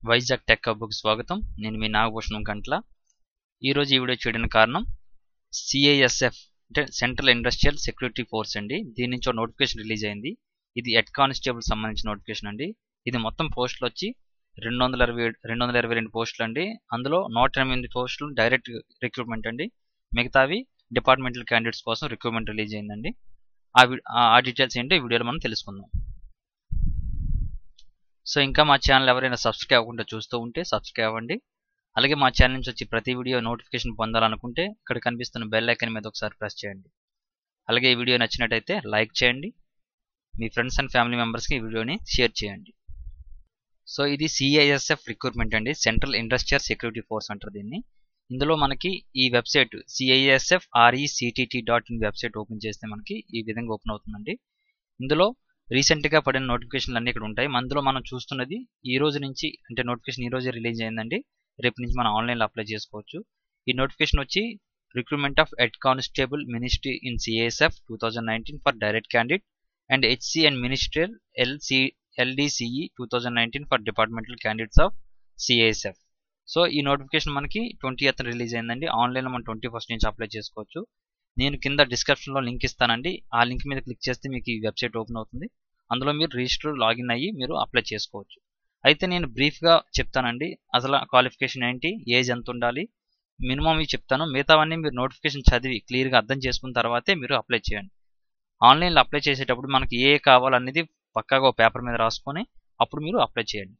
Vizag tech హబ్‌కి స్వాగతం. నేను మీ నాగభూషణం గంట్ల. ఈరోజు ఈ వీడియో చేయడానికి కారణం సిఐఎస్ఎఫ్ అంటే సెంట్రల్ ఇండస్ట్రియల్ సెక్యూరిటీ ఫోర్స్ అండి. దీని నుంచి ఒక నోటిఫికేషన్ రిలీజ్ అయింది. ఇది హెడ్ కానిస్టేబుల్ సంబంధించిన నోటిఫికేషన్ అండి. ఇది మొత్తం పోస్టులు వచ్చి 222 పోస్టులు అండి. అందులో 108 పోస్టులు డైరెక్ట్ రిక్రూట్మెంట్ అండి. మిగతావి డిపార్ట్మెంటల్ క్యాండిడేట్స్ కోసం రిక్రూట్మెంట్ రిలీజ్ అయిందండి. ఆ డీటెయిల్స్ ఏంటో ఈ వీడియోలో మనం తెలుసుకుందాం. సో ఇంకా మా ఛానల్ ఎవరైనా సబ్స్క్రైబ్ అవ్వకుండా చూస్తూ ఉంటే సబ్స్క్రైబ్ అవ్వండి. అలాగే మా ఛానల్ నుంచి వచ్చి ప్రతి వీడియో నోటిఫికేషన్ పొందాలనుకుంటే ఇక్కడ కనిపిస్తున్న బెల్ ఐకాన్ మీద ఒకసారి ప్రెస్ చేయండి. అలాగే ఈ వీడియో నచ్చినట్టయితే లైక్ చేయండి. మీ ఫ్రెండ్స్ అండ్ ఫ్యామిలీ మెంబర్స్కి ఈ వీడియోని షేర్ చేయండి. సో ఇది సిఐఎస్ఎఫ్ రిక్రూట్మెంట్ అండి. సెంట్రల్ ఇండస్ట్రియల్ సెక్యూరిటీ ఫోర్స్ అంటారు దీన్ని. ఇందులో మనకి ఈ వెబ్సైట్ CISFRECTT.in వెబ్సైట్ ఓపెన్ చేస్తే మనకి ఈ విధంగా ఓపెన్ అవుతుందండి. ఇందులో రీసెంట్గా పడిన నోటిఫికేషన్లు అన్నీ ఇక్కడ ఉంటాయి. అందులో మనం చూస్తున్నది ఈ రోజు నుంచి, అంటే నోటిఫికేషన్ ఈ రోజే రిలీజ్ అయిందండి. రేపు నుంచి మనం ఆన్లైన్లో అప్లై చేసుకోవచ్చు. ఈ నోటిఫికేషన్ వచ్చి recruitment of head constable ministry in CISF 2019 for direct candidate and HC and ministerial LDCE 2019 for departmental candidates of CISF. So ఈ నోటిఫికేషన్ మనకి 20th రిలీజ్ అయిందండి. ఆన్లైన్లో మనం 21st నుంచి అప్లై చేసుకోవచ్చు. నేను కింద డిస్క్రిప్షన్లో లింక్ ఇస్తానండి. ఆ లింక్ మీద క్లిక్ చేస్తే మీకు ఈ వెబ్సైట్ ఓపెన్ అవుతుంది. అందులో మీరు రిజిస్టర్ లాగిన్ అయ్యి మీరు అప్లై చేసుకోవచ్చు. అయితే నేను బ్రీఫ్గా చెప్తానండి. అసలు క్వాలిఫికేషన్ ఏంటి, ఏజ్ ఎంత ఉండాలి, మినిమం ఇవి చెప్తాను. మిగతావన్నీ మీరు నోటిఫికేషన్ చదివి క్లియర్గా అర్థం చేసుకున్న తర్వాతే మీరు అప్లై చేయండి. ఆన్లైన్లో అప్లై చేసేటప్పుడు మనకి ఏ కావాలనేది పక్కాగా ఒక పేపర్ మీద రాసుకొని అప్పుడు మీరు అప్లై చేయండి.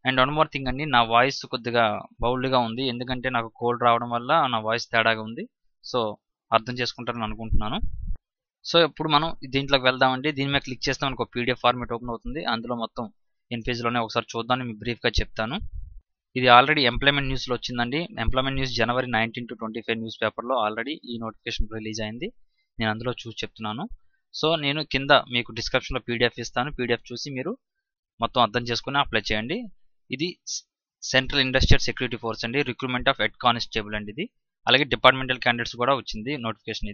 అండ్ వన్ మోర్ థింగ్ అండి, నా వాయిస్ కొద్దిగా బౌల్డ్గా ఉంది. ఎందుకంటే నాకు కోల్డ్ రావడం వల్ల నా వాయిస్ తేడాగా ఉంది. సో అర్థం చేసుకుంటారని అనుకుంటున్నాను. సో ఇప్పుడు మనం దీంట్లోకి వెళ్దామండి. దీని మీద క్లిక్ చేస్తే మనకు PDF ఫార్మేట్ ఓపెన్ అవుతుంది. అందులో మొత్తం పేజ్లోనే ఒకసారి చూద్దాం, మీకు బ్రీఫ్గా చెప్తాను. ఇది ఆల్రెడీ ఎంప్లాయ్మెంట్ న్యూస్లో వచ్చిందండి. Employment news January 19 to 25 news పేపర్లో ఆల్రెడీ ఈ నోటిఫికేషన్ రిలీజ్ అయింది. నేను అందులో చూసి చెప్తున్నాను. సో నేను కింద మీకు డిస్క్రిప్షన్లో PDF ఇస్తాను. PDF చూసి మీరు మొత్తం అర్థం చేసుకుని అప్లై చేయండి. ఇది సెంట్రల్ ఇండస్ట్రియల్ సెక్యూరిటీ ఫోర్స్ అండి. రిక్రూట్మెంట్ ఆఫ్ హెడ్ కానిస్టేబుల్ అండి ఇది. అలాగే డిపార్ట్మెంటల్ క్యాండిడేట్స్ కూడా వచ్చింది నోటిఫికేషన్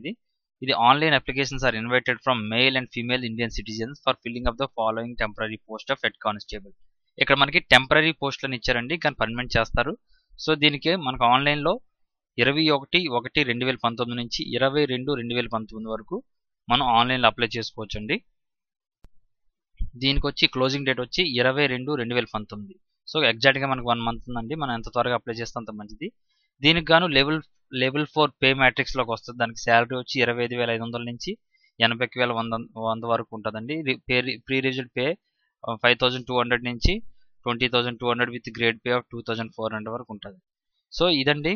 ఇది online applications are invited from male and female Indian citizens for filling of the following temporary post of head constable. ఇక్కడ మనకి temporary పోస్టులను ఇచ్చారండి, కానీ పర్మనెంట్ చేస్తారు. సో దీనికి మనకు ఆన్లైన్లో 21/1/2019 నుంచి 22/2019 వరకు మనం ఆన్లైన్లో అప్లై చేసుకోవచ్చు అండి. దీనికి వచ్చి క్లోజింగ్ డేట్ వచ్చి 22/2019. సో ఎగ్జాక్ట్గా మనకు 1 మంత్ ఉందండి. మనం ఎంత త్వరగా అప్లై చేస్తే అంత మంచిది. దీనికి గాను లెవెల్ 4 పే మ్యాట్రిక్స్లోకి వస్తుంది. దానికి శాలరీ వచ్చి 25,500 నుంచి 80,100 వరకు ఉంటుందండి. ప్రీ రిజల్ట్ పే 5,200 నుంచి 20,200 విత్ గ్రేడ్ పే ఆఫ్ 2,400 వరకు ఉంటుంది. సో ఇదండి.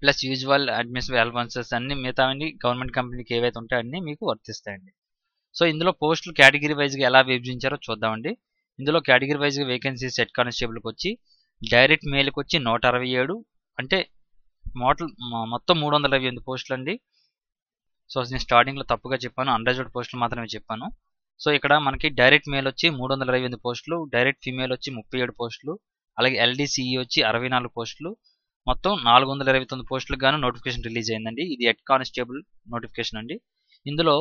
ప్లస్ యూజువల్ అడ్మినిస్ట్రేటివ్ అలవెన్సెస్ అన్ని మిగతావన్నీ గవర్నమెంట్ కంపెనీకి ఏవైతే ఉంటాయో అన్నీ మీకు వర్తిస్తాయండి. సో ఇందులో పోస్టులు కేటగిరీ వైజ్గా ఎలా విభజించారో చూద్దామండి. ఇందులో కేటగిరీ వైజ్గా వేకెన్సీస్ హెడ్ కానిస్టేబుల్కి వచ్చి డైరెక్ట్ మేల్కి వచ్చి 167, అంటే మొత్తం 328 పోస్టులు అండి. సో నేను స్టార్టింగ్లో తప్పుగా చెప్పాను, అన్రిజర్వ్డ్ పోస్టులు మాత్రమే చెప్పాను. సో ఇక్కడ మనకి డైరెక్ట్ మేల్ వచ్చి 328 పోస్టులు, డైరెక్ట్ ఫీమేల్ వచ్చి 37 పోస్టులు, అలాగే LDCE వచ్చి 64 పోస్టులు, మొత్తం 429 పోస్టులకు గాను నోటిఫికేషన్ రిలీజ్ అయిందండి. ఇది హెడ్ కానిస్టేబుల్ నోటిఫికేషన్ అండి. ఇందులో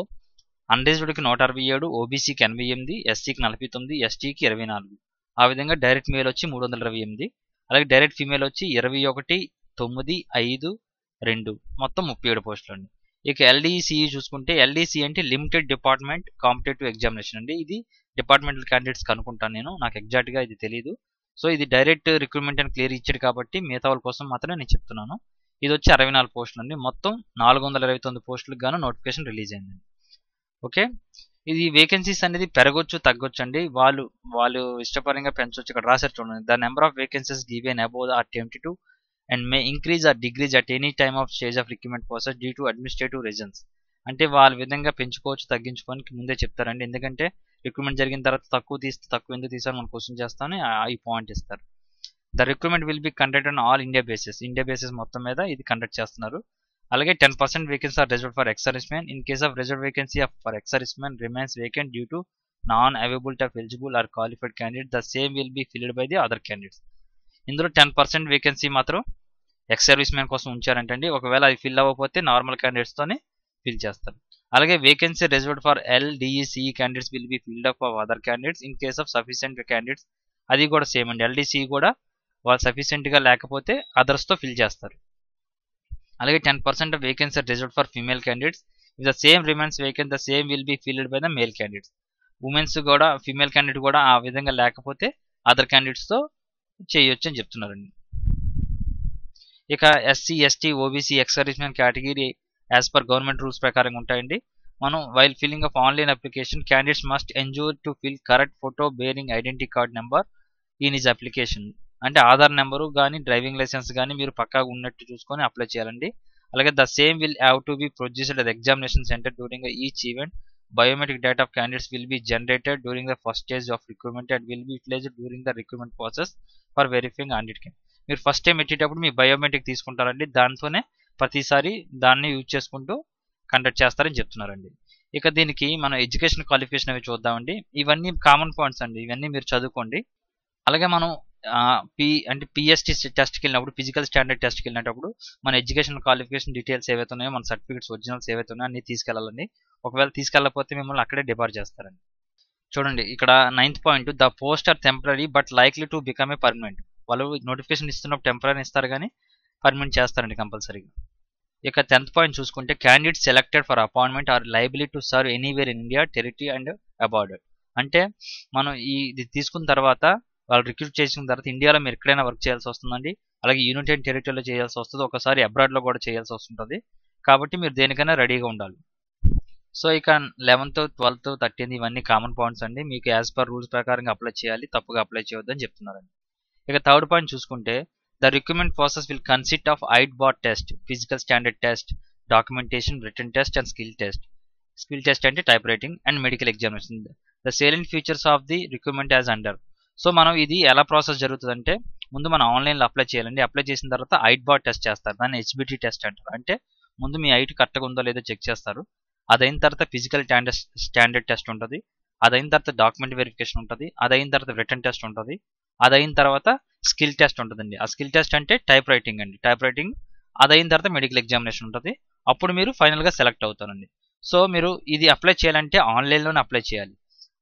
అన్రిజర్వ్డ్కి 167, OBCకి 88, SCకి 49, STకి 24. ఆ విధంగా డైరెక్ట్ మేల్ వచ్చి 328, అలాగే డైరెక్ట్ ఫీమేల్ వచ్చి 21,9,5,2 మొత్తం 37 పోస్టులు అండి. ఇక LDCE చూసుకుంటే LDCE అంటే లిమిటెడ్ డిపార్ట్మెంట్ కాంపిటేటివ్ ఎగ్జామినేషన్ అండి. ఇది డిపార్ట్మెంటల్ క్యాండిడేట్స్కి అనుకుంటాను నేను, నాకు ఎగ్జాక్ట్గా ఇది తెలియదు. సో ఇది డైరెక్ట్ రిక్రూట్మెంట్ అని క్లియర్ ఇచ్చాడు కాబట్టి మిగతా వాళ్ళ కోసం మాత్రమే నేను చెప్తున్నాను. ఇది వచ్చి 64 పోస్టులు అండి. మొత్తం 429 పోస్టులకు గాను నోటిఫికేషన్ రిలీజ్ అయిందండి. ఓకే, ఇది వేకెన్సీస్ అనేది పెరగొచ్చు తగ్గొచ్చు అండి. వాళ్ళు ఇష్టపరంగా పెంచవచ్చు. ఇక్కడ రాశారు చూడండి, the number of vacancies given above are tempted and may increase or decrease at any time of stage of recruitment process due to administrative reasons. అంటే వాళ్ళ విధంగా పెంచుకోవచ్చు తగ్గించుకోవడానికి ముందే చెప్తారండి. ఎందుకంటే రిక్రూట్మెంట్ జరిగిన తర్వాత తక్కువ ఎందుకు తీసారు మనం క్వశ్చన్ చేస్తామని ఈ పాయింట్ ఇస్తారు. The recruitment will be conducted on all India basis మొత్తం మీద ఇది కండక్ట్ చేస్తున్నారు. అలాగే 10% vacancy are reserved for ex servicemen. In case of reserve vacancy for ex servicemen remains vacant due to non availability of eligible or qualified candidate, the same will be filled by the other candidates. ఇందులో 10% vacancy మాత్రం X service man కోసం ఉంచారంటండి. ఒకవేళ అది fill అవ్వకపోతే normal క్యాండిడేట్స్తోనే fill చేస్తారు. అలాగే vacancy reserved for LDCE candidates will be filled up for other candidates in case of sufficient candidates అది కూడా సేమ్ అండి. ఎల్డీసీ కూడా వాళ్ళు సఫిషియెంట్గా లేకపోతే అదర్స్తో ఫిల్ చేస్తారు. అలాగే 10% of vacancy are reserved for female candidates. If the same remains vacant the same will be filled by the male candidates. Womens కూడా female candidate కూడా ఆ విధంగా లేకపోతే అదర్ క్యాండిడేట్స్తో చేయొచ్చు అని చెప్తున్నారండి. ఇక SC ST OBC ex servicemen category as per government rules ప్రకారం ఉంటాయండి. మనం while filling of online application candidates must ensure to fill correct photo bearing identity card number in his application. అంటే ఆధార్ నెంబరు కానీ driving licence కానీ మీరు పక్కాగా ఉన్నట్టు చూసుకొని అప్లై చేయాలండి. అలాగే the same will have to be produced at the examination centre during each event. Biometric data of candidates will be generated during the first stage of recruitment and will be utilised during the recruitment process for verifying audit. మీరు first time పెట్టేటప్పుడు మీ biometric తీసుకుంటారండి. దాంతోనే ప్రతిసారి దాన్ని use చేసుకుంటూ conduct చేస్తారని చెప్తున్నారండి. ఇక దీనికి మనం ఎడ్యుకేషన్ క్వాలిఫికేషన్ అవి చూద్దామండి. ఇవన్నీ కామన్ పాయింట్స్ అండి, ఇవన్నీ మీరు చదువుకోండి. అలాగే మనం పిఎస్టీ టెస్ట్కి వెళ్ళినప్పుడు, ఫిజికల్ స్టాండర్డ్ టెస్ట్కి వెళ్ళినప్పుడు మన ఎడ్యుకేషన్ క్వాలిఫికేషన్ డీటెయిల్స్ ఏవైతే ఉన్నాయో, మన సర్టిఫికేట్స్ ఒరిజినల్స్ ఏవైతే ఉన్నాయో అన్ని తీసుకెళ్ళాలండి. ఒకవేళ తీసుకెళ్ళకపోతే మిమ్మల్ని అక్కడే డిబార్ చేస్తారండి. చూడండి ఇక్కడ 9th point, the post are temporary but likely to become a permanent. వాళ్ళు నోటిఫికేషన్ ఇస్తున్నప్పుడు టెంపరీ ఇస్తారు కానీ పర్మనెంట్ చేస్తారండి కంపల్సరీగా. ఇక 10th పాయింట్ చూసుకుంటే candidate selected for appointment are liability to serve anywhere in India territory and abroad. అంటే మనం ఇది తీసుకున్న తర్వాత వాళ్ళు రిక్రూట్ చేసిన తర్వాత ఇండియాలో మీరు ఎక్కడైనా వర్క్ చేయాల్సి వస్తుందండి. అలాగే యూనిటెడ్ టెరిటరీలో చేయాల్సి వస్తుంది, ఒకసారి అబ్రాడ్లో కూడా చేయాల్సి వస్తుంటుంది. కాబట్టి మీరు దేనికైనా రెడీగా ఉండాలి. సో ఇక 11th, 12th, 13th ఇవన్నీ కామన్ పాయింట్స్ అండి. మీకు యాజ్ పర్ రూల్స్ ప్రకారంగా అప్లై చేయాలి, తప్పుగా అప్లై చేయొద్దని చెప్తున్నారండి. ఇక 3rd పాయింట్ చూసుకుంటే the recruitment process will consist of height bar test, physical standard test, documentation, written test and skill test. Skill test అంటే type writing and medical examination. The salient features of the recruitment as under. So మనం ఇది ఎలా process జరుగుతుందంటే, ముందు మనం ఆన్లైన్లో apply చేయాలండి. Apply చేసిన తర్వాత ఐట్-బాట్ టెస్ట్ చేస్తారు, దాన్ని హెచ్బిటి టెస్ట్ అంటారు. అంటే ముందు మీ ఐట్ కరెక్ట్గా ఉందో లేదో చెక్ చేస్తారు. అదైన తర్వాత ఫిజికల్ స్టాండర్డ్ టెస్ట్ ఉంటుంది, అదైన తర్వాత డాక్యుమెంట్ వెరిఫికేషన్ ఉంటుంది, అదైన తర్వాత రిటర్న్ టెస్ట్ ఉంటుంది, అదైన తర్వాత స్కిల్ టెస్ట్ ఉంటుందండి. ఆ స్కిల్ టెస్ట్ అంటే టైప్ రైటింగ్ అండి, టైప్ రైటింగ్. అదైన తర్వాత మెడికల్ ఎగ్జామినేషన్ ఉంటుంది. అప్పుడు మీరు ఫైనల్గా సెలెక్ట్ అవుతారండి. సో మీరు ఇది అప్లై చేయాలంటే ఆన్లైన్లోనే అప్లై చేయాలి.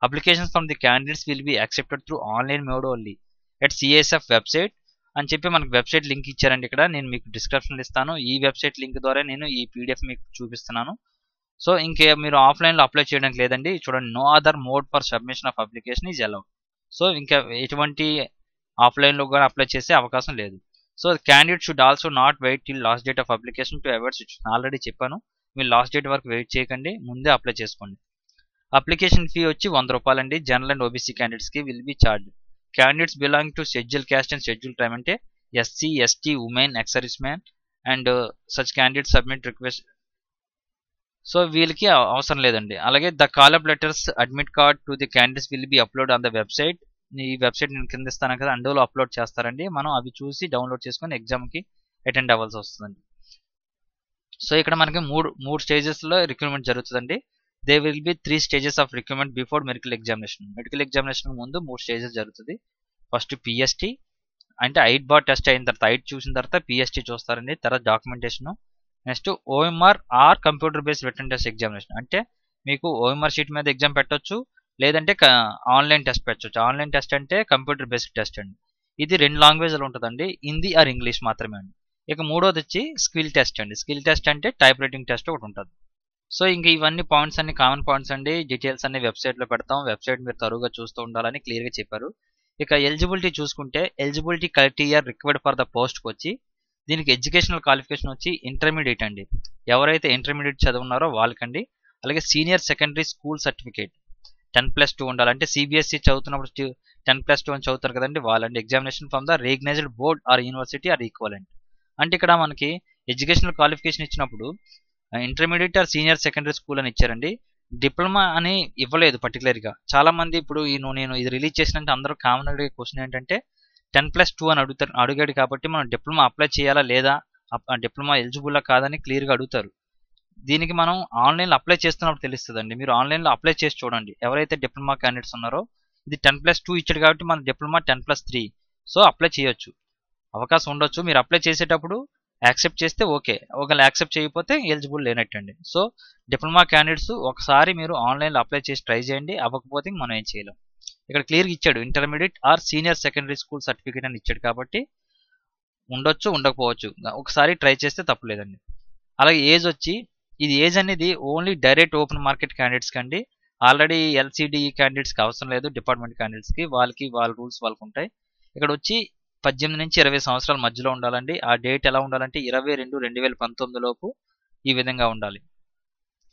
Applications from the candidates will be accepted through online mode only at CSF website అని చెప్పి మనకు వెబ్సైట్ లింక్ ఇచ్చారండి. ఇక్కడ నేను మీకు డిస్క్రిప్షన్లో ఇస్తాను. ఈ వెబ్సైట్ లింక్ ద్వారా నేను ఈ పీడిఎఫ్ మీకు చూపిస్తున్నాను. సో ఇంకే మీరు ఆఫ్లైన్లో అప్లై చేయడానికి లేదండి. చూడండి, no other mode for submission of application is allowed. So ఇంకా ఎటువంటి ఆఫ్లైన్లో కూడా అప్లై చేసే అవకాశం లేదు. So candidate should also not wait till last date of application to avoid situation. Already చెప్పాను, మీరు లాస్ట్ డేట్ వరకు వెయిట్ చేయకండి, ముందే అప్లై చేసుకోండి. అప్లికేషన్ ఫీ వచ్చి 100 రూపాయలండి. జనరల్ అండ్ ఓబీసీ క్యాండిడేట్స్కి will be charge. Candidates belong to schedule caste and schedule tribe అంటే SC, ST, women, ex service man and such candidate submit request. So వీళ్ళకి అవసరం లేదండి. అలాగే the call up letters, admit card to the candidates will be upload on the website. ఈ website నేను కింద ఇస్తాను కదా, అందులో అప్లోడ్ చేస్తారండి. మనం అవి చూసి డౌన్లోడ్ చేసుకొని ఎగ్జామ్కి అటెండ్ అవ్వాల్సి వస్తుందండి. సో ఇక్కడ మనకి మూడు స్టేజెస్లో రిక్రూట్మెంట్ జరుగుతుందండి. They will be 3 stages of recruitment before medical examination. Medical examination ముందు 3 స్టేజెస్ జరుగుతుంది. ఫస్ట్ పిఎస్టీ అంటే ఐట్-బాట్ టెస్ట్ అయిన తర్వాత, ఐట్ చూసిన తర్వాత పిఎస్టీ చూస్తారండి. తర్వాత documentation, next OMR or computer based written test examination. అంటే మీకు ఓఎంఆర్ షీట్ మీద ఎగ్జామ్ పెట్టొచ్చు, లేదంటే ఆన్లైన్ టెస్ట్ పెట్టచ్చు. ఆన్లైన్ టెస్ట్ అంటే కంప్యూటర్ బేస్డ్ టెస్ట్ అండి. ఇది 2 లాంగ్వేజ్లో ఉంటుందండి, హిందీ ఆర్ ఇంగ్లీష్ మాత్రమే అండి. ఇక మూడోది వచ్చి స్కిల్ టెస్ట్ అండి. స్కిల్ టెస్ట్ అంటే టైప్ రైటింగ్ టెస్ట్ ఒకటి ఉంటుంది. సో ఇంకా ఇవన్నీ పాయింట్స్ అన్ని కామన్ పాయింట్స్ అండి. డీటెయిల్స్ అన్ని వెబ్సైట్లో పెడతాం. వెబ్సైట్ మీరు తరువుగా చూస్తూ ఉండాలని క్లియర్గా చెప్పారు. ఇక ఎలిజిబిలిటీ చూసుకుంటే eligibility criteria required for the పోస్ట్కి వచ్చి దీనికి ఎడ్యుకేషనల్ క్వాలిఫికేషన్ వచ్చి ఇంటర్మీడియట్ అండి. ఎవరైతే ఇంటర్మీడియట్ చదువున్నారో వాళ్ళకండి. అలాగే సీనియర్ సెకండరీ స్కూల్ సర్టిఫికేట్ 10+2 ఉండాలి. అంటే సిబిఎస్ఈ చదువుతున్నప్పుడు 10+2 అని చదువుతారు కదండి వాళ్ళండి. Examination from the recognised board or university or equivalent. అంటే ఇక్కడ మనకి ఎడ్యుకేషనల్ క్వాలిఫికేషన్ ఇచ్చినప్పుడు intermediate or senior secondary school అని ఇచ్చారండి. డిప్లొమా అని ఇవ్వలేదు పర్టికులర్గా. చాలా మంది ఇప్పుడు నేను ఇది రిలీజ్ చేసినంటే అందరూ కామన్ అడిగే క్వశ్చన్ ఏంటంటే 10+2 అని అడిగాడు కాబట్టి మనం డిప్లొమా అప్లై చేయాలా లేదా, డిప్లొమా ఎలిజిబుల్లా కాదని క్లియర్గా అడుగుతారు. దీనికి మనం ఆన్లైన్లో అప్లై చేస్తున్నప్పుడు తెలుస్తుందండి. మీరు ఆన్లైన్లో అప్లై చేసి చూడండి. ఎవరైతే డిప్లొమా క్యాండిడేట్స్ ఉన్నారో ఇది 10+2 ఇచ్చాడు కాబట్టి మన డిప్లొమా 10+3. సో అప్లై చేయొచ్చు, అవకాశం ఉండొచ్చు. మీరు అప్లై చేసేటప్పుడు యాక్సెప్ట్ చేస్తే ఓకే, ఒకవేళ యాక్సెప్ట్ చేయకపోతే ఎలిజిబుల్ లేనట్టండి. సో డిప్లొమా క్యాండిడేట్స్ ఒకసారి మీరు ఆన్లైన్లో అప్లై చేసి ట్రై చేయండి, అవ్వకపోతే మనం ఏం చేయలేం. ఇక్కడ క్లియర్గా ఇచ్చాడు intermediate or senior secondary school certificate అని ఇచ్చాడు కాబట్టి ఉండొచ్చు ఉండకపోవచ్చు, ఒకసారి ట్రై చేస్తే తప్పులేదండి. అలాగే ఏజ్ వచ్చి ఇది ఏజ్ అనేది only direct open market candidates కండి, ఆల్రెడీ ఎల్సిడి క్యాండిడేట్స్కి అవసరం లేదు, డిపార్ట్మెంట్ క్యాండిడేట్స్కి వాళ్ళ రూల్స్ వాళ్ళకు ఉంటాయి. ఇక్కడ వచ్చి 18 నుంచి 20 సంవత్సరాల మధ్యలో ఉండాలండి. ఆ డేట్ ఎలా ఉండాలంటే 22/2/2019 లోపు ఈ విధంగా ఉండాలి.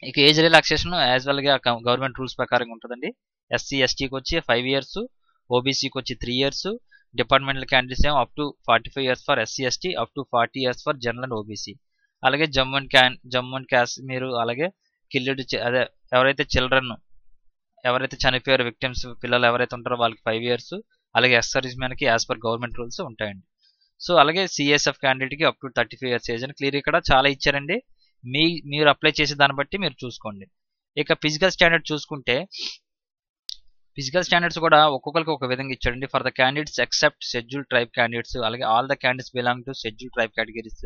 ఇక ఏజ్ రిలాక్సేషన్ యాజ్ వెల్గా గవర్నమెంట్ రూల్స్ ప్రకారం ఉంటుందండి. ఎస్సీ ఎస్టీకి వచ్చి 5 ఇయర్స్, ఓబీసీకి వచ్చి 3 ఇయర్స్, డిపార్ట్మెంటల్ క్యాండిడేట్స్ ఏమో up to 45 years for SC ST, up to 40 years for general and OBC. అలాగే జమ్మూ అండ్ కాశ్మీర్, అలాగే కిల్లుడ్ అదే ఎవరైతే చనిపోయారు విక్టిమ్స్ పిల్లలు ఎవరైతే ఉంటారో వాళ్ళకి 5 ఇయర్స్, అలాగే ఎక్స్ మ్యాన్కి యాజ్ పర్ గవర్నమెంట్ రూల్స్ ఉంటాయండి. సో అలాగే సిఎస్ఎఫ్ క్యాండిడేట్కి అప్ టు 35 ఇయర్స్ ఏజ్ అని క్లియర్ ఇక్కడ చాలా ఇచ్చారండి. మీరు అప్లై చేసే దాన్ని బట్టి మీరు చూసుకోండి. ఇక ఫిజికల్ స్టాండర్డ్ చూసుకుంటే ఫిజికల్ స్టాండర్డ్స్ కూడా ఒక్కొక్కరికి ఒక విధంగా ఇచ్చాడండి. For the candidates except schedule tribe candidates, అలాగే all the candidates belong to schedule tribe categories,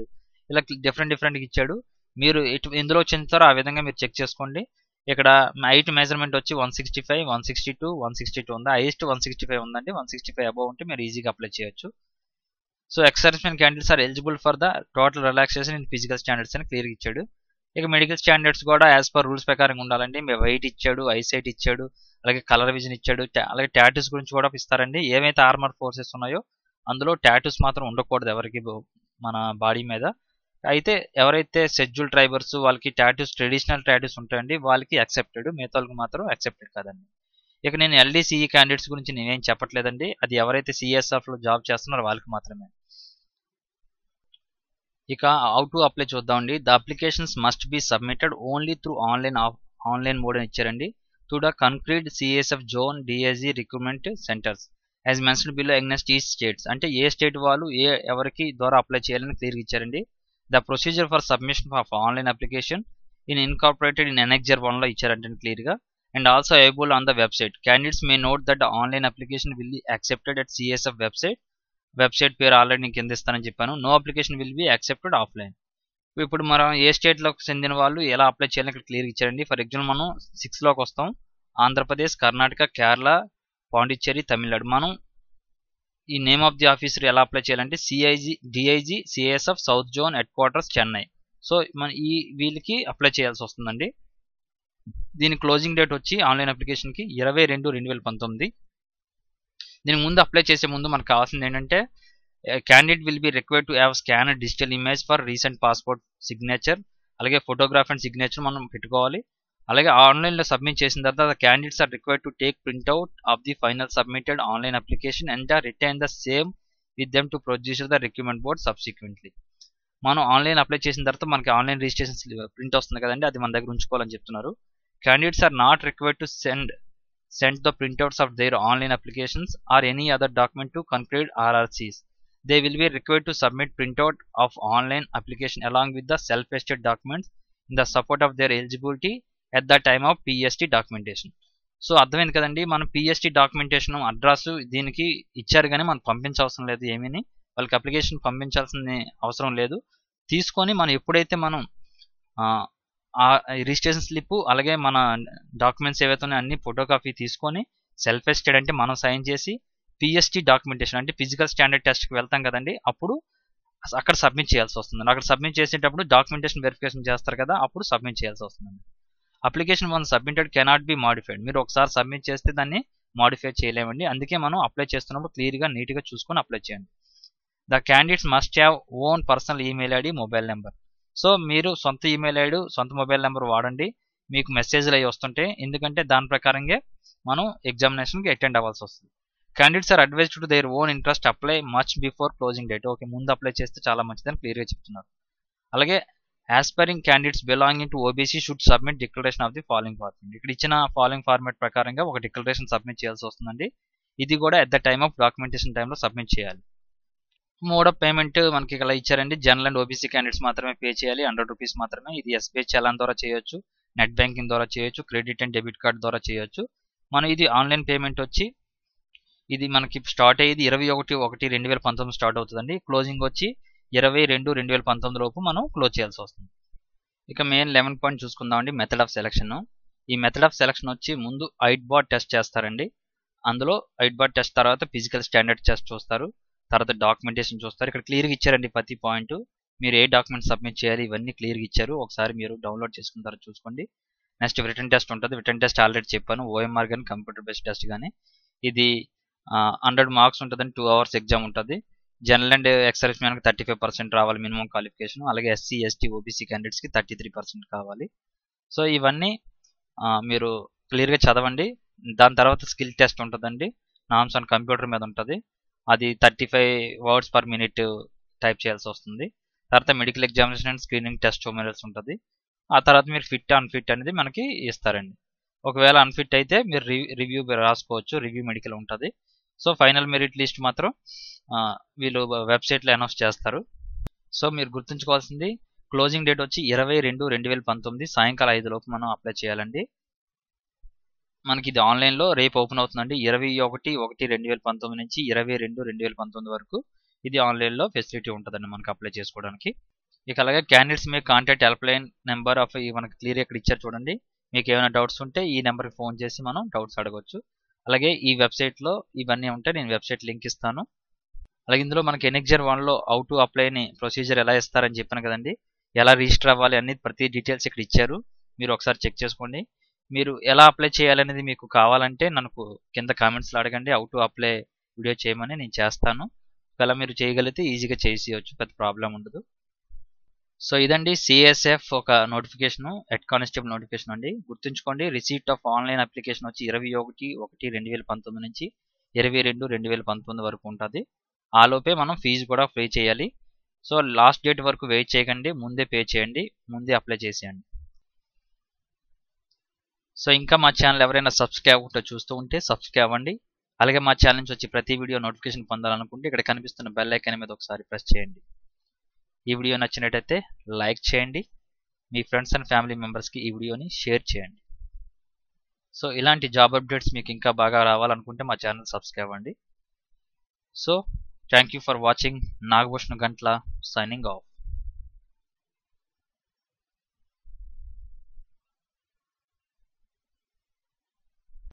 ఇలా డిఫరెంట్గా ఇచ్చాడు. మీరు ఎందులో చెందుతారో ఆ విధంగా మీరు చెక్ చేసుకోండి. ఇక్కడ హైట్ మెజర్మెంట్ వచ్చి 165, 162, 162 ఉంది. హైయెస్ట్ 165 ఉందండి. 165 అబౌవ్ ఉంటే మీరు ఈజీగా అప్లై చేయొచ్చు. So ex servicemen candidates are eligible for the total relaxation in physical standards అని క్లియర్గా ఇచ్చాడు. ఇక మెడికల్ స్టాండర్డ్స్ కూడా యాజ్ పర్ రూల్స్ ప్రకారం ఉండాలండి. వెయిట్ ఇచ్చాడు, ఐసైట్ ఇచ్చాడు, అలాగే కలర్ విజన్ ఇచ్చాడు, అలాగే టాటూస్ గురించి కూడా ఇస్తారండి. ఏవైతే ఆర్మర్ ఫోర్సెస్ ఉన్నాయో అందులో టాటూస్ మాత్రం ఉండకూడదు ఎవరికి మన బాడీ మీద. అయితే ఎవరైతే షెడ్యూల్ ట్రైబర్స్ వాళ్ళకి టాటూస్ ట్రెడిషనల్ టాటూస్ ఉంటాయండి, వాళ్ళకి యాక్సెప్టెడ్, మిగతా వాళ్ళకి మాత్రం యాక్సెప్టెడ్ కాదండి. ఇక నేను ఎల్డీసీఈ క్యాండిడేట్స్ గురించి నేనేం చెప్పట్లేదండి, అది ఎవరైతే సిఎస్ఎఫ్లో జాబ్ చేస్తున్నారో వాళ్ళకి మాత్రమే. ఇక హౌ టు అప్లై చూద్దామండి. The applications must be submitted only through online mode అని ఇచ్చారండి. To the concerned CISF zone DIG recruitment centres as mentioned below against each states, అంటే ఏ స్టేట్ వాళ్ళు ఎవరికి ద్వారా అప్లై చేయాలని క్లియర్గా ఇచ్చారండి. The procedure for submission of online application incorporated in annexure 1 లో ఇచ్చారంటే క్లియర్గా. And also available on the website. Candidates may note that online application will be accepted at CSF website పేరు ఆల్రెడీ నేను కింద ఇస్తానని చెప్పాను. No application will be accepted offline. ఇప్పుడు మనం ఏ స్టేట్లోకి చెందిన వాళ్ళు ఎలా అప్లై చేయాలని ఇక్కడ క్లియర్గా ఇచ్చారండి. ఫర్ ఎగ్జాంపుల్ మనం 6లోకి వస్తాం. ఆంధ్రప్రదేశ్, కర్ణాటక, కేరళ, పాండిచ్చేరి, తమిళనాడు. మనం ఈ నేమ్ ఆఫ్ ది ఆఫీసర్ ఎలా అప్లై చేయాలంటే DIG CSF south zone headquarters Chennai. So మనం వీళ్ళకి అప్లై చేయాల్సి వస్తుందండి. దీని క్లోజింగ్ డేట్ వచ్చి ఆన్లైన్ అప్లికేషన్కి 22/2/2019. దీనికి ముందు అప్లై చేసే ముందు మనకు కావాల్సింది ఏంటంటే candidate will be required to have scan digital image for recent passport signature, అలాగే ఫోటోగ్రాఫ్ అండ్ సిగ్నేచర్ మనం పెట్టుకోవాలి. అలాగే ఆన్లైన్లో సబ్మిట్ చేసిన తర్వాత candidates are required to take printout of the final submitted online application and retain the same with them to produce the recruitment board subsequently. మనం online apply చేసిన తర్వాత మనకి ఆన్లైన్ రిజిస్ట్రేషన్ ప్రింట్ వస్తుంది కదండి, అది మన దగ్గర ఉంచుకోవాలని చెప్తున్నారు. Candidates are not required to send the printouts of their online applications or any other document to concrete RRCs. They will be required to submit printout of online application along with the self-attested documents in the support of their eligibility at the time of PST documentation. So అర్థమైంది కదండి, మనం PST documentation address దీనికి ఇచ్చారు కానీ మనం పంపించవసరం లేదు. ఏమీని వాళ్ళకి application పంపించాల్సిన అవసరం లేదు. తీసుకొని మనం ఎప్పుడైతే మనం రిజిస్ట్రేషన్ స్లిప్ అలాగే మన డాక్యుమెంట్స్ ఏవైతే ఉన్నాయో అన్ని ఫోటోకాపీ తీసుకొని సెల్ఫ్ అటెస్టెడ్ అంటే మనం సైన్ చేసి పిఎస్టీ డాక్యుమెంటేషన్ అంటే ఫిజికల్ స్టాండర్డ్ టెస్ట్కి వెళ్తాం కదండి, అప్పుడు అక్కడ సబ్మిట్ చేయాల్సి వస్తుంది. అక్కడ సబ్మిట్ చేసేటప్పుడు డాక్యుమెంటేషన్ వెరిఫికేషన్ చేస్తారు కదా, అప్పుడు సబ్మిట్ చేయాల్సి వస్తుంది. Application one submitted cannot be modified. మీరు ఒకసారి సబ్మిట్ చేస్తే దాన్ని మాడిఫై చేయలేమండి. అందుకే మనం అప్లై చేస్తున్నప్పుడు క్లియర్గా నీట్గా చూసుకొని అప్లై చేయండి. The candidates must have own personal email ID, mobile number. So మీరు సొంత ఈమెయిల్ ఐడి, సొంత మొబైల్ నెంబర్ వాడండి. మీకు మెసేజ్లు అవి వస్తుంటాయి, ఎందుకంటే దాని ప్రకారంగా మనం ఎగ్జామినేషన్కి అటెండ్ అవ్వాల్సి వస్తుంది. Candidates are advised to their own interest apply much before closing date. Okay, ముందు అప్లై చేస్తే చాలా మంచిదని క్లియర్గా చెప్తున్నారు. అలాగే aspiring candidates belonging to OBC should submit declaration of the following format. ఇక్కడ ఇచ్చిన ఫాలోయింగ్ ఫార్మేట్ ప్రకారంగా ఒక డిక్లరేషన్ సబ్మిట్ చేయాల్సి వస్తుందండి. ఇది కూడా at the time of documentation టైంలో సబ్మిట్ చేయాలి. మోడ్ ఆఫ్ పేమెంట్ మనకి ఇలా ఇచ్చారండి. జనరల్ అండ్ ఓబీసీ క్యాండిడేట్స్ మాత్రమే పే చేయాలి, 100 రూపీస్ మాత్రమే. ఇది ఎస్బీఐ చలాన్ ద్వారా చేయొచ్చు, నెట్ బ్యాంకింగ్ ద్వారా చేయొచ్చు, క్రెడిట్ అండ్ డెబిట్ కార్డ్ ద్వారా చేయొచ్చు. మనం ఇది ఆన్లైన్ పేమెంట్ వచ్చి ఇది మనకి స్టార్ట్ అయ్యేది 21/1/2019 స్టార్ట్ అవుతుందండి. క్లోజింగ్ వచ్చి 22/2/2019 లోపు మనం క్లోజ్ చేయాల్సి వస్తుంది. ఇక మెయిన్ 11 పాయింట్ చూసుకుందామండి, మెథడ్ ఆఫ్ సెలక్షన్. ఈ మెథడ్ ఆఫ్ సెలక్షన్ వచ్చి ముందు ఐట్ బాట్ టెస్ట్ చేస్తారండి. అందులో ఐడ్బాట్ టెస్ట్ తర్వాత ఫిజికల్ స్టాండర్డ్ టెస్ట్ చూస్తారు, తర్వాత డాక్యుమెంటేషన్ చూస్తారు. ఇక్కడ క్లియర్గా ఇచ్చారండి ప్రతి పాయింట్, మీరు ఏ డాక్యుమెంట్ సబ్మిట్ చేయాలి ఇవన్నీ క్లియర్గా ఇచ్చారు. ఒకసారి మీరు డౌన్లోడ్ చేసుకున్న తర్వాత చూసుకోండి. నెక్స్ట్ రిటర్న్ టెస్ట్ ఉంటుంది. రిటర్న్ టెస్ట్ ఆల్రెడీ చెప్పాను, ఓఎంఆర్ కానీ కంప్యూటర్ బేస్డ్ టెస్ట్ కానీ. ఇది 100 మార్క్స్ ఉంటుందని 2 hours ఎగ్జామ్ ఉంటుంది. జనరల్ అండ్ ఎక్సర్విస్ మ్యాన్కి 35% రావాలి మినిమం క్వాలిఫికేషన్, అలాగే ఎస్సీ ఎస్టీ ఓబీసీ క్యాండిడేట్స్కి 33% కావాలి. సో ఇవన్నీ మీరు క్లియర్గా చదవండి. దాని తర్వాత స్కిల్ టెస్ట్ ఉంటుందండి, నామ్స్ ఆన్ కంప్యూటర్ మీద ఉంటుంది. అది 35 words per minute టైప్ చేయాల్సి వస్తుంది. తర్వాత medical examination and screening test materials ఉంటుంది. ఆ తర్వాత మీరు ఫిట్ అన్ఫిట్ అనేది మనకి ఇస్తారండి. ఒకవేళ అన్ఫిట్ అయితే మీరు రివ్యూ రాసుకోవచ్చు, రివ్యూ మెడికల్ ఉంటుంది. సో ఫైనల్ మెరిట్ లిస్ట్ మాత్రం వీళ్ళు వెబ్సైట్లో అనౌన్స్ చేస్తారు. సో మీరు గుర్తుంచుకోవాల్సింది క్లోజింగ్ డేట్ వచ్చి 22/2019 సాయంకాలం 5 లోపు మనం అప్లై చేయాలండి. మనకి ఇది ఆన్లైన్లో రేపు ఓపెన్ అవుతుందండి. 21/1/2019 నుంచి 22/2019 వరకు ఇది ఆన్లైన్లో ఫెసిలిటీ ఉంటుందండి మనకి అప్లై చేసుకోవడానికి. ఇక అలాగే candidates me contact help line number of మనకి క్లియర్ ఇక్కడ ఇచ్చారు చూడండి. మీకు ఏమైనా డౌట్స్ ఉంటే ఈ నెంబర్కి ఫోన్ చేసి మనం డౌట్స్ అడగవచ్చు. అలాగే ఈ వెబ్సైట్లో ఇవన్నీ ఉంటాయి, నేను వెబ్సైట్ లింక్ ఇస్తాను. అలాగే ఇందులో మనకి ఎన్ఎక్జర్ 1లో హౌ టు అప్లైని ప్రొసీజర్ ఎలా ఇస్తారని చెప్పాను కదండి, ఎలా రిజిస్టర్ అవ్వాలి అనేది ప్రతి డీటెయిల్స్ ఇక్కడ ఇచ్చారు. మీరు ఒకసారి చెక్ చేసుకోండి. మీరు ఎలా అప్లై చేయాలనేది మీకు కావాలంటే నాకు కింద కామెంట్స్లో అడగండి, హౌ టు అప్లై వీడియో చేయమని నేను చేస్తాను. ఒకవేళ మీరు చేయగలిగితే ఈజీగా చేసేయచ్చు, పెద్ద ప్రాబ్లం ఉండదు. సో ఇదండి సిఎస్ఎఫ్ ఒక నోటిఫికేషన్, హెడ్ కానిస్టేబుల్ నోటిఫికేషన్ అండి. గుర్తుంచుకోండి, రిసీట్ ఆఫ్ ఆన్లైన్ అప్లికేషన్ వచ్చి 21/1/2019 నుంచి 22/2019 వరకు ఉంటుంది. ఆ లోపే మనం ఫీజు కూడా పే చేయాలి. సో లాస్ట్ డేట్ వరకు వెయిట్ చేయకండి, ముందే పే చేయండి, ముందే అప్లై చేసేయండి. సో ఇంకా మా ఛానల్ ఎవరైనా సబ్స్క్రైబ్ అవ్వకుండా చూస్తూ ఉంటే సబ్స్క్రైబ్ అవ్వండి. అలాగే మా ఛానల్ నుంచి వచ్చి ప్రతి వీడియో నోటిఫికేషన్ పొందాలనుకుంటే ఇక్కడ కనిపిస్తున్న బెల్ ఐకాన్ మీద ఒకసారి ప్రెస్ చేయండి. ఈ వీడియో నచ్చినట్టయితే లైక్ చేయండి, మీ ఫ్రెండ్స్ అండ్ ఫ్యామిలీ మెంబర్స్కి ఈ వీడియోని షేర్ చేయండి. సో ఇలాంటి జాబ్ అప్డేట్స్ మీకు ఇంకా బాగా రావాలనుకుంటే మా ఛానల్ సబ్స్క్రైబ్ అవ్వండి. So thank you for watching. Nagabhushan Gantla signing off.